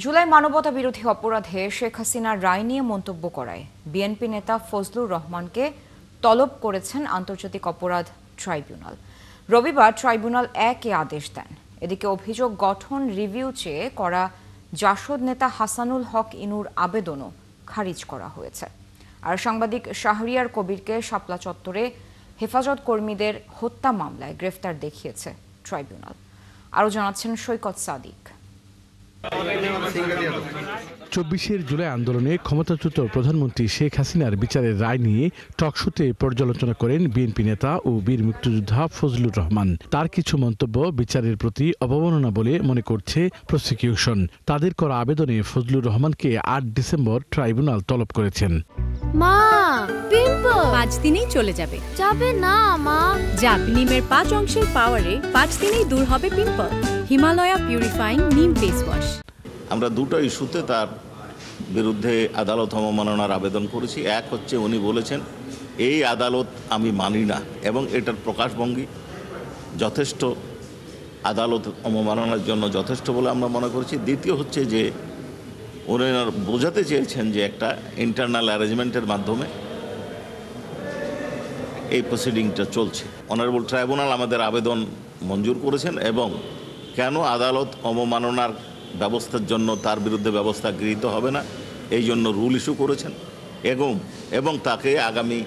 জুলাই মানবতা বিরোধী অপরাধে শেখ হাসিনার রায় নিয়ে মন্তব্য করায় বিএনপি নেতা ফজলুর রহমানকে তলব করেছেন আন্তর্জাতিক অপরাধ ট্রাইব্যুনাল। রবিবার ট্রাইব্যুনাল 1 আদেশ দেন। এদিকে অভিযোগ গঠন রিভিউ চেয়ে করা জাসদ নেতা হাসানুল হক ইনুর আবেদনও খারিজ করা হয়েছে। আর সাংবাদিক শাহরিয়ার কবিরকে শাপলা চত্বরে হেফাজত কর্মীদের হত্যা মামলায় গ্রেফতার দেখিয়েছে ট্রাইব্যুনাল। আরও জানাচ্ছেন সৈকত সাদিক। 24 জুলাই আন্দোলনে ক্ষমতাচ্যুত প্রধানমন্ত্রী শেখ হাসিনার বিচারের রায় নিয়ে টকশোতে পর্যালোচনা করেন বিএনপি নেতা ও বীর মুক্তিযোদ্ধা ফজলুর রহমান। তার কিছু মন্তব্য বিচারের প্রতি অবমাননা বলে মনে করছে প্রসিকিউশন। তাদের করা আবেদনে ফজলুর রহমানকে 8 ডিসেম্বর ট্রাইব্যুনাল তলব করেছেন। মা, পিম্পল 5 দিনেই চলে যাবে। যাবে না মা। যাক, নিমের 5 অংশের পাওয়ারে 5 দিনেই দূর হবে পিম্পল। হিমালয়া পিউরিফাইং নিম ফেস ওয়াশ। আমরা দুটো ইস্যুতে তার বিরুদ্ধে আদালত অবমাননার আবেদন করেছি। এক হচ্ছে উনি বলেছেন এই আদালত আমি মানি না এবং এটার প্রকাশভঙ্গি যথেষ্ট আদালত অবমাননার জন্য যথেষ্ট বলে আমরা মনে করছি। দ্বিতীয় হচ্ছে যে উনি বোঝাতে চেয়েছেন যে একটা ইন্টারনাল অ্যারেঞ্জমেন্টের মাধ্যমে এই প্রসিডিংটা চলছে। অনারেবল ট্রাইব্যুনাল আমাদের আবেদন মঞ্জুর করেছেন এবং কেন আদালত অবমাননার ব্যবস্থার জন্য তার বিরুদ্ধে ব্যবস্থা গৃহীত হবে না এই জন্য রুল ইস্যু করেছেন এবং তাকে আগামী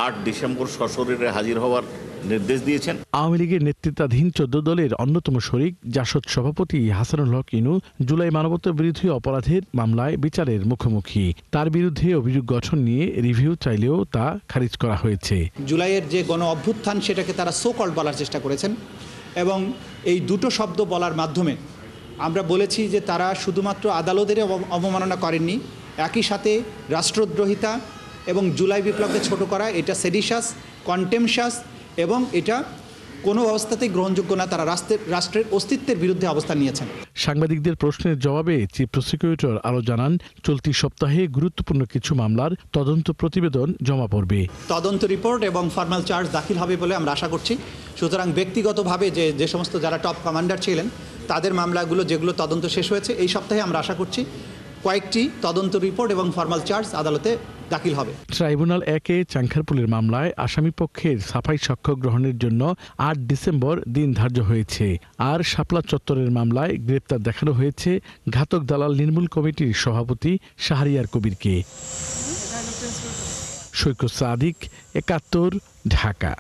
8 ডিসেম্বর সশরীরে হাজির হওয়ার নির্দেশ দিয়েছেন। আওয়ামী লীগের নেতৃত্বাধীন 14 দলের অন্যতম শরিক জাসদ সভাপতি হাসানুল হক ইনু জুলাই মানবতা বিরোধী অপরাধের মামলায় বিচারের মুখোমুখি। তার বিরুদ্ধে অভিযোগ গঠন নিয়ে রিভিউ চাইলেও তা খারিজ করা হয়েছে। জুলাইয়ের যে গণ অভ্যুত্থান সেটাকে তারা সো কল্ড বলার চেষ্টা করেছেন এবং এই দুটো শব্দ বলার মাধ্যমে আমরা বলেছি যে তারা শুধুমাত্র আদালতের অবমাননা করেননি, একই সাথে রাষ্ট্রদ্রোহিতা এবং জুলাই বিপ্লবকে ছোট করা, এটা সেডিশাস, কন্টেমশাস এবং এটা কোনো অবস্থাতেই গ্রহণযোগ্য না। তারা রাষ্ট্রের অস্তিত্বের বিরুদ্ধে অবস্থান নিয়েছেন। সাংবাদিকদের প্রশ্নের জবাবে চিফ প্রসিকিউটর আরও জানান, চলতি সপ্তাহে গুরুত্বপূর্ণ কিছু মামলার তদন্ত প্রতিবেদন জমা পড়বে। তদন্ত রিপোর্ট এবং ফর্মাল চার্জ দাখিল হবে বলে আমরা আশা করছি। সুতরাং ব্যক্তিগতভাবে যে সমস্ত যারা টপ কমান্ডার ছিলেন তাদের মামলাগুলো যেগুলো তদন্ত শেষ হয়েছে এই সপ্তাহে আমরা আশা করছি কয়েকটি তদন্ত রিপোর্ট এবং ফর্মাল চার্জ আদালতে দাখিল হবে। ট্রাইব্যুনাল 1 চাংখারপুলের মামলায় আসামি পক্ষের সাফাই সাক্ষ্য গ্রহণের জন্য 8 ডিসেম্বর দিন ধার্য হয়েছে। আর শাপলা চত্বরের মামলায় গ্রেপ্তার দেখানো হয়েছে ঘাতক দালাল নির্মূল কমিটির সভাপতি শাহরিয়ার কবিরকে। সৈকত সাদিক, 71, ঢাকা।